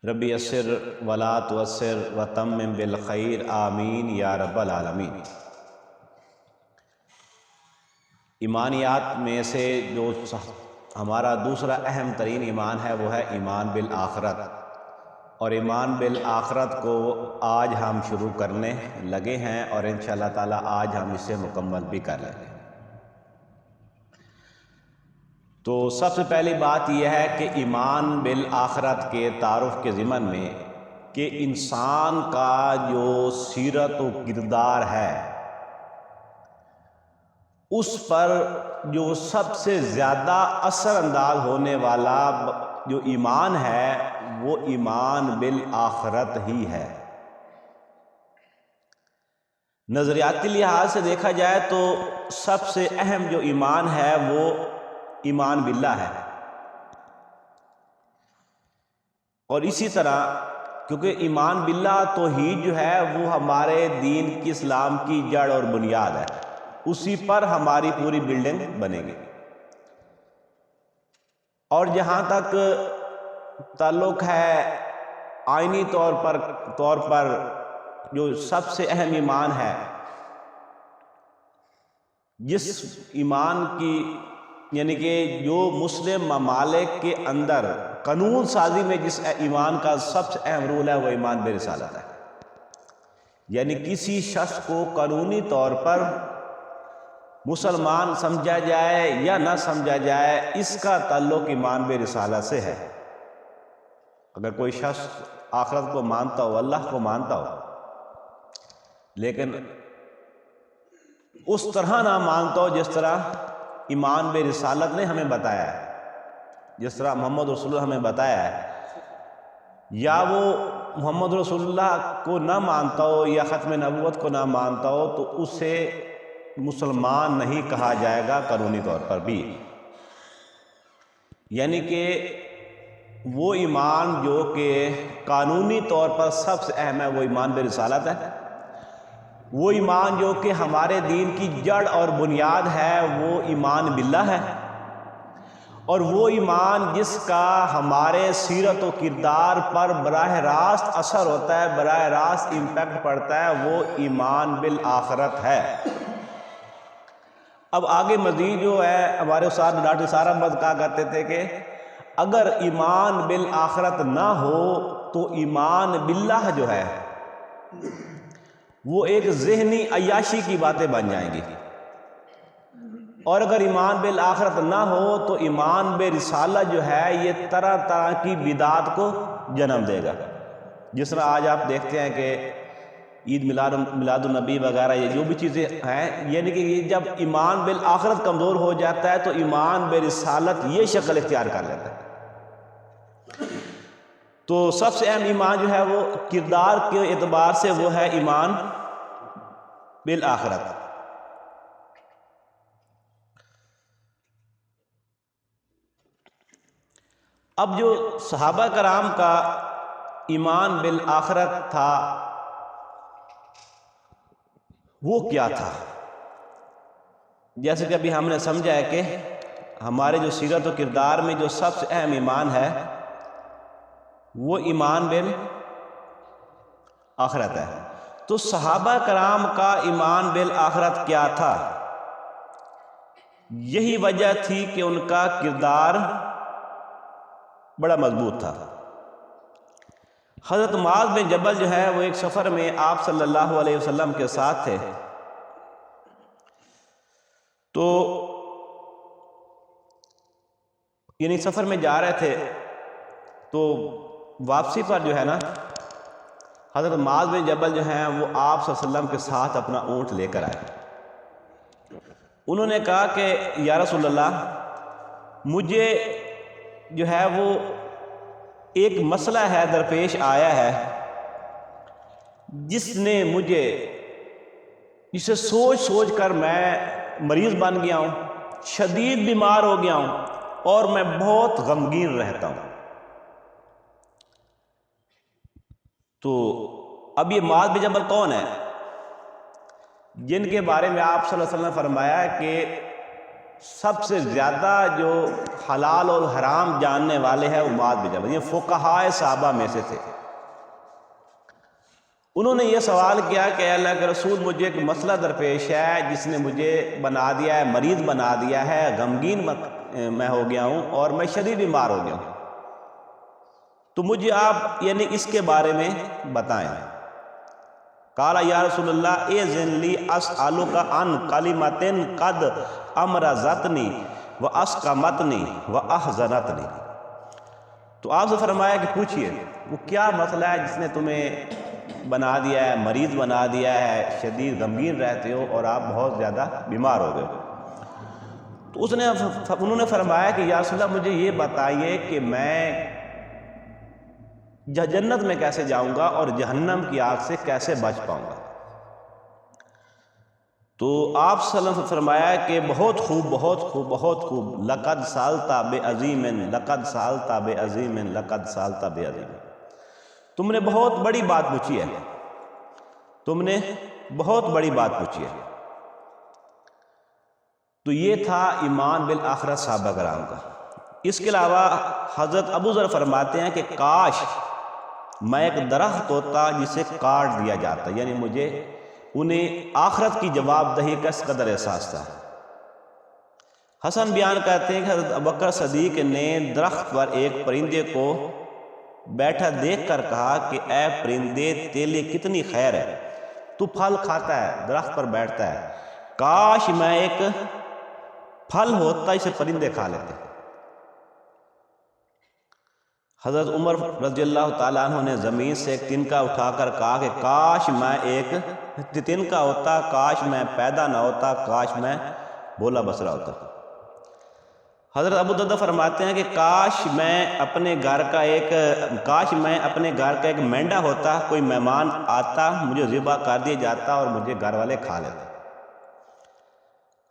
ربی یسر ولا تعسر وتمم بالخیر آمین یا رب العالمین۔ ایمانیات میں سے جو ہمارا دوسرا اہم ترین ایمان ہے وہ ہے ایمان بالآخرت، اور ایمان بالآخرت کو آج ہم شروع کرنے لگے ہیں اور انشاءاللہ تعالی آج ہم اسے مکمل بھی کر لیں گے۔ تو سب سے پہلی بات یہ ہے کہ ایمان بالآخرت کے تعارف کے ضمن میں کہ انسان کا جو سیرت و کردار ہے اس پر جو سب سے زیادہ اثر انداز ہونے والا جو ایمان ہے وہ ایمان بالآخرت ہی ہے۔ نظریاتی لحاظ سے دیکھا جائے تو سب سے اہم جو ایمان ہے وہ ایمان باللہ ہے، اور اسی طرح کیونکہ ایمان باللہ توحید جو ہے وہ ہمارے دین کی اسلام کی جڑ اور بنیاد ہے، اسی پر ہماری پوری بلڈنگ بنے گی۔ اور جہاں تک تعلق ہے آئینی طور پر جو سب سے اہم ایمان ہے، جس ایمان کی یعنی کہ جو مسلم ممالک کے اندر قانون سازی میں جس ایمان کا سب سے اہم رول ہے وہ ایمان برسالت ہے، یعنی کسی شخص کو قانونی طور پر مسلمان سمجھا جائے یا نہ سمجھا جائے اس کا تعلق ایمان برسالت سے ہے۔ اگر کوئی شخص آخرت کو مانتا ہو، اللہ کو مانتا ہو، لیکن اس طرح نہ مانتا ہو جس طرح ایمان برسالت نے ہمیں بتایا ہے، جس طرح محمد رسول اللہ ہمیں بتایا ہے، یا وہ محمد رسول اللہ کو نہ مانتا ہو یا ختم نبوت کو نہ مانتا ہو تو اسے مسلمان نہیں کہا جائے گا قانونی طور پر بھی۔ یعنی کہ وہ ایمان جو کہ قانونی طور پر سب سے اہم ہے وہ ایمان برسالت ہے، وہ ایمان جو کہ ہمارے دین کی جڑ اور بنیاد ہے وہ ایمان باللہ ہے، اور وہ ایمان جس کا ہمارے سیرت و کردار پر براہ راست اثر ہوتا ہے، براہ راست امپیکٹ پڑتا ہے، وہ ایمان بالآخرت ہے۔ اب آگے مزید جو ہے ہمارے استاد ڈاکٹر نثار احمد کہا کرتے تھے کہ اگر ایمان بالآخرت نہ ہو تو ایمان باللہ جو ہے وہ ایک ذہنی عیاشی کی باتیں بن جائیں گی، اور اگر ایمان بالآخرت نہ ہو تو ایمان برسالہ جو ہے یہ طرح طرح کی بدعات کو جنم دے گا۔ جس طرح آج آپ دیکھتے ہیں کہ عید میلاد النبی وغیرہ یہ جو بھی چیزیں ہیں، یعنی کہ یہ جب ایمان بالآخرت کمزور ہو جاتا ہے تو ایمان برسالت یہ شکل اختیار کر لیتا ہے۔ تو سب سے اہم ایمان جو ہے وہ کردار کے اعتبار سے وہ ہے ایمان بالآخرت۔ اب جو صحابہ کرام کا ایمان بالآخرت تھا وہ کیا تھا؟ جیسے کہ ابھی ہم نے سمجھا ہے کہ ہمارے جو سیرت و کردار میں جو سب سے اہم ایمان ہے وہ ایمان بالآخرت ہے۔ تو صحابہ کرام کا ایمان بالآخرت کیا تھا؟ یہی وجہ تھی کہ ان کا کردار بڑا مضبوط تھا۔ حضرت معاذ بن جبل جو ہے وہ ایک سفر میں آپ صلی اللہ علیہ وسلم کے ساتھ تھے، تو یعنی سفر میں جا رہے تھے، تو واپسی پر جو ہے نا حضرت معاذ بن جبل جو ہیں وہ آپ صلی اللہ علیہ وسلم کے ساتھ اپنا اونٹ لے کر آئے۔ انہوں نے کہا کہ یا رسول اللہ مجھے جو ہے وہ ایک مسئلہ ہے درپیش آیا ہے جس نے مجھے جسے سوچ سوچ کر میں مریض بن گیا ہوں، شدید بیمار ہو گیا ہوں اور میں بہت غمگین رہتا ہوں۔ تو اب یہ معاذ بن جبل کون ہے؟ جن کے بارے میں آپ صلی اللہ علیہ وسلم نے فرمایا کہ سب سے زیادہ جو حلال اور حرام جاننے والے ہیں وہ معاذ بن جبل، یہ فقہائے صحابہ میں سے تھے۔ انہوں نے یہ سوال کیا کہ اللہ کے رسول، مجھے ایک مسئلہ درپیش ہے جس نے مجھے بنا دیا ہے، مریض بنا دیا ہے، غمگین میں ہو گیا ہوں اور میں شدید بیمار ہو گیا ہوں، تو مجھے آپ یعنی اس کے بارے میں بتائیں۔ قال یا رسول اللہ اذن لی اسألک عن کلمۃ قد امرضتنی واسقمتنی واحزنتنی، تو آپ سے فرمایا کہ پوچھئے وہ کیا مسئلہ ہے جس نے تمہیں بنا دیا ہے، مریض بنا دیا ہے، شدید غمگین رہتے ہو اور آپ بہت زیادہ بیمار ہو گئے ہو۔ تو انہوں نے فرمایا کہ یا رسول اللہ مجھے یہ بتائیے کہ میں جنت میں کیسے جاؤں گا اور جہنم کی آگ سے کیسے بچ پاؤں گا؟ تو آپ صلی اللہ علیہ وسلم نے فرمایا کہ بہت خوب بہت خوب بہت خوب، لقد سألت بعظیم لقد سألت بعظیم لقد سألت بعظیم، تم نے بہت بڑی بات پوچھی ہے، تم نے بہت بڑی بات پوچھی ہے۔ تو یہ تھا ایمان بالآخرت صحابہ کرام کا۔ اس کے علاوہ حضرت ابو ذر فرماتے ہیں کہ کاش میں ایک درخت ہوتا جسے کاٹ دیا جاتا، یعنی مجھے انہیں آخرت کی جواب دہی کا اس قدر احساس تھا۔ حسن بیان کرتے ہیں کہ حضرت ابوبکر صدیق نے درخت پر ایک پرندے کو بیٹھا دیکھ کر کہا کہ اے پرندے تیرے لیے کتنی خیر ہے، تو پھل کھاتا ہے، درخت پر بیٹھتا ہے، کاش میں ایک پھل ہوتا اسے پرندے کھا لیتے۔ حضرت عمر رضی اللہ تعالیٰ عنہ نے زمین سے ایک تنکا اٹھا کر کہا کہ کاش میں ایک تنکا ہوتا، کاش میں پیدا نہ ہوتا، کاش میں بولا بسرا ہوتا۔ حضرت ابو دردہ فرماتے ہیں کہ کاش میں اپنے گھر کا ایک مینڈا ہوتا، کوئی مہمان آتا، مجھے ذبح کر دیا جاتا اور مجھے گھر والے کھا لیتے۔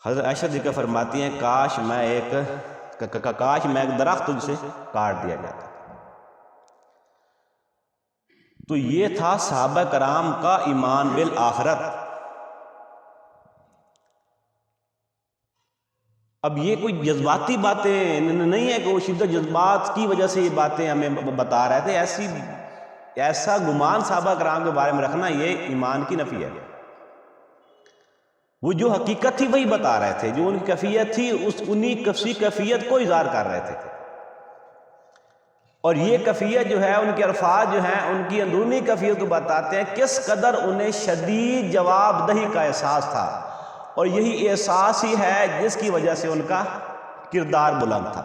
حضرت عائشہ صدیقہ فرماتی ہیں کاش میں ایک درخت جسے کاٹ دیا جاتا۔ تو یہ تھا صحابہ کرام کا ایمان بالآخرت۔ اب یہ کوئی جذباتی باتیں نہیں ہے کہ وہ شدت جذبات کی وجہ سے یہ باتیں ہمیں بتا رہے تھے، ایسا گمان صحابہ کرام کے بارے میں رکھنا یہ ایمان کی نفی ہے۔ وہ جو حقیقت تھی وہی بتا رہے تھے، جو ان کی کیفیت تھی انہی کیفیت کو اظہار کر رہے تھے، اور یہ کیفیت جو ہے، ان کے الفاظ جو ہیں، ان کی اندرونی کیفیت کو بتاتے ہیں کس قدر انہیں شدید جواب دہی کا احساس تھا، اور یہی احساس ہی ہے جس کی وجہ سے ان کا کردار بلند تھا۔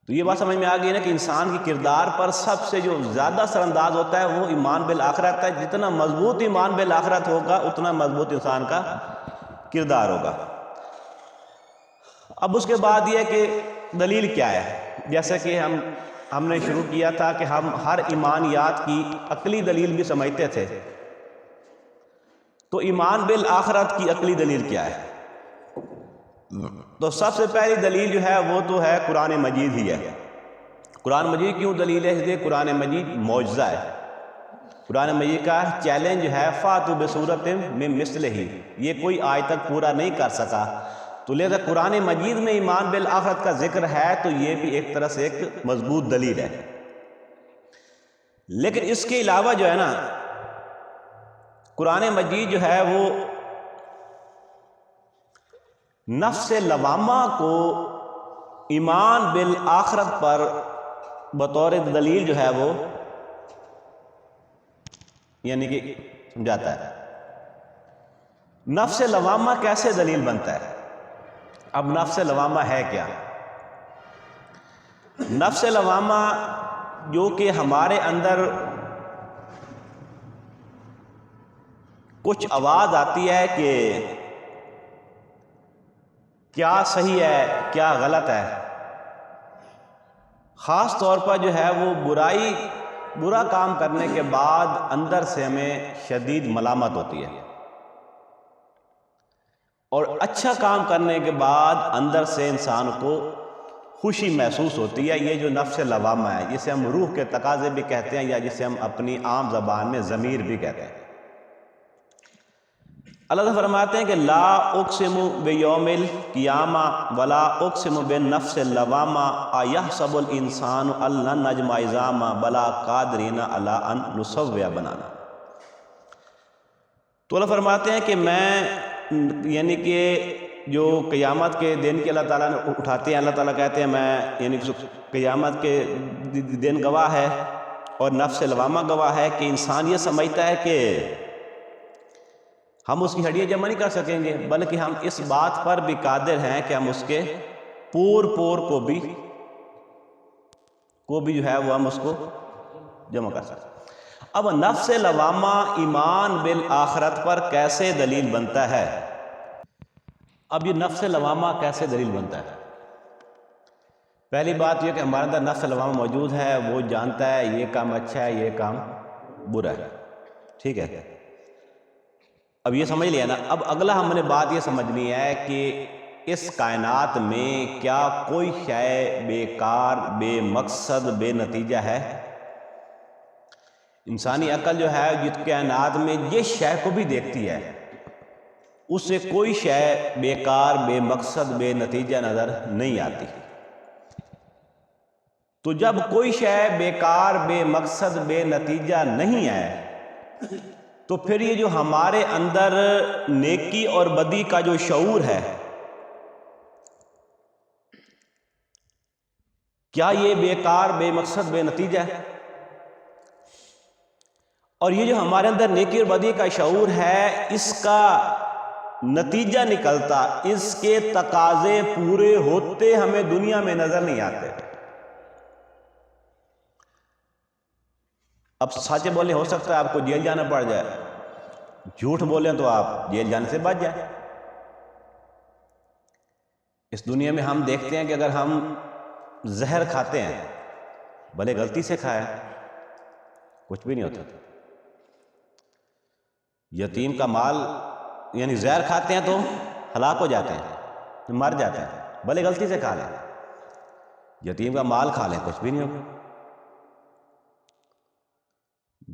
تو یہ بات سمجھ میں آ گئی نا کہ انسان کی کردار پر سب سے جو زیادہ اثر انداز ہوتا ہے وہ ایمان بالآخرت ہے۔ جتنا مضبوط ایمان بالآخرت ہوگا اتنا مضبوط انسان کا کردار ہوگا۔ اب اس کے بعد یہ کہ دلیل کیا ہے، جیسے کہ ہم نے شروع کیا تھا کہ ہم ہر ایمانیات کی عقلی دلیل بھی سمجھتے تھے، تو ایمان بالآخرت کی عقلی دلیل کیا ہے؟ تو سب سے پہلی دلیل جو ہے وہ تو ہے قرآن مجید ہی ہے۔ قرآن مجید کیوں دلیل ہے؟ اس لیے قرآن مجید معجزہ ہے۔ قرآن مجید کا چیلنج ہے فاتوا بسورۃ من مثلہ، یہ کوئی آج تک پورا نہیں کر سکا، تو لہذا قرآن مجید میں ایمان بالآخرت کا ذکر ہے، تو یہ بھی ایک طرح سے ایک مضبوط دلیل ہے۔ لیکن اس کے علاوہ جو ہے نا، قرآن مجید جو ہے وہ نفس لوامہ کو ایمان بالآخرت پر بطور دلیل جو ہے وہ یعنی کہ سمجھاتا ہے۔ نفس لوامہ کیسے دلیل بنتا ہے؟ اب نفس لوامہ ہے کیا؟ نفس لوامہ جو کہ ہمارے اندر کچھ آواز آتی ہے کہ کیا صحیح ہے کیا غلط ہے، خاص طور پر جو ہے وہ برا کام کرنے کے بعد اندر سے ہمیں شدید ملامت ہوتی ہے، اور اچھا کام کرنے کے بعد اندر سے انسان کو خوشی محسوس ہوتی ہے۔ یہ جو نفس لوامہ ہے، جسے ہم روح کے تقاضے بھی کہتے ہیں، یا جسے ہم اپنی عام زبان میں ضمیر بھی کہتے ہیں۔ اللہ تعالیٰ فرماتے ہیں کہ لا اقسم بیوم القیامہ ولا اقسم بالنفس اللوامہ ایحسب الانسان ان لن نجمع عظامہ بلا قادرین علی ان نسوی بنانا۔ تو اللہ فرماتے ہیں کہ میں یعنی کہ جو قیامت کے دن کے اللہ تعالیٰ نے اٹھاتے ہیں، اللہ تعالیٰ کہتے ہیں میں یعنی قیامت کے دن گواہ ہے اور نفس لوامہ گواہ ہے کہ انسان یہ سمجھتا ہے کہ ہم اس کی ہڈیاں جمع نہیں کر سکیں گے، بلکہ ہم اس بات پر بھی قادر ہیں کہ ہم اس کے پور کو بھی جو ہے وہ ہم اس کو جمع کر سکتے ہیں۔ اب نفس لوامہ ایمان بالآخرت پر کیسے دلیل بنتا ہے؟ اب یہ نفس لوامہ کیسے دلیل بنتا ہے؟ پہلی بات یہ کہ ہمارے اندر نفس لوامہ موجود ہے، وہ جانتا ہے یہ کام اچھا ہے، یہ کام برا ہے، ٹھیک ہے۔ اب یہ سمجھ لیا نا۔ اب اگلا ہم نے بات یہ سمجھنی ہے کہ اس کائنات میں کیا کوئی شے بیکار، بے مقصد، بے نتیجہ ہے؟ انسانی عقل جو ہے جس کائنات میں یہ شے کو بھی دیکھتی ہے، اس سے کوئی شے بیکار، بے مقصد، بے نتیجہ نظر نہیں آتی۔ تو جب کوئی شے بیکار، بے مقصد، بے نتیجہ نہیں ہے، تو پھر یہ جو ہمارے اندر نیکی اور بدی کا جو شعور ہے، کیا یہ بیکار، بے مقصد، بے نتیجہ ہے؟ اور یہ جو ہمارے اندر نیکی اور بدی کا شعور ہے، اس کا نتیجہ نکلتا، اس کے تقاضے پورے ہوتے ہمیں دنیا میں نظر نہیں آتے۔ اب سچ بولے ہو سکتا ہے آپ کو جیل جانا پڑ جائے، جھوٹ بولیں تو آپ جیل جانے سے بچ جائیں۔ اس دنیا میں ہم دیکھتے ہیں کہ اگر ہم زہر کھاتے ہیں، بھلے غلطی سے کھائیں، کچھ بھی نہیں ہوتا۔ یتیم کا مال یعنی زہر کھاتے ہیں تو ہلاک ہو جاتے ہیں، مر جاتے ہیں، بھلے غلطی سے کھا لیں۔ یتیم کا مال کھا لیں، کچھ بھی نہیں ہوگا۔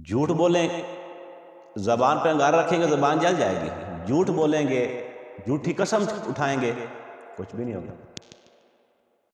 جھوٹ بولیں، زبان پہ انگار رکھیں گے زبان جل جائے گی۔ جھوٹ بولیں گے، جھوٹی قسم اٹھائیں گے، کچھ بھی نہیں ہوگا۔